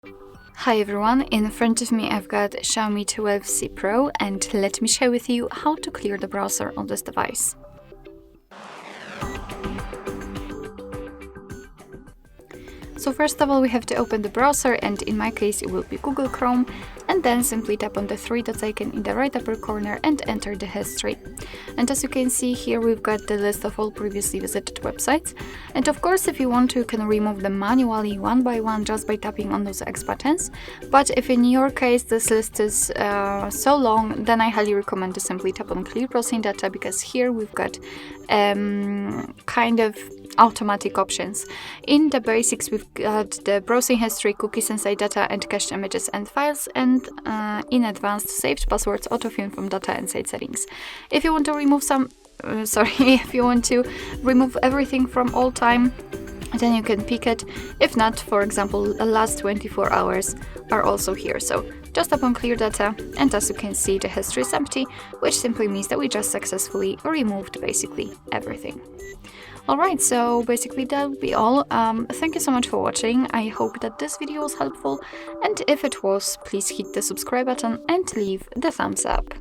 Hi everyone, in front of me I've got Xiaomi 12S Pro and let me share with you how to clear the browser on this device. So first of all we have to open the browser, and in my case it will be Google Chrome, and then simply tap on the three dots icon in the right upper corner and enter the history. And as you can see here we've got the list of all previously visited websites, and of course if you want to you can remove them manually one by one just by tapping on those X buttons, but if in your case this list is so long, then I highly recommend to simply tap on clear browsing data, because here we've got kind of automatic options. In the basics we've got the browsing history, cookies and site data, and cached images and files, and in advanced saved passwords, autofill from data and site settings. If you want to remove if you want to remove everything from all time, then you can pick it. If not, for example, the last 24 hours are also here. So just tap on clear data, and as you can see the history is empty, which simply means that we just successfully removed basically everything. Alright, so basically that would be all. Thank you so much for watching. I hope that this video was helpful, and if it was, please hit the subscribe button and leave the thumbs up.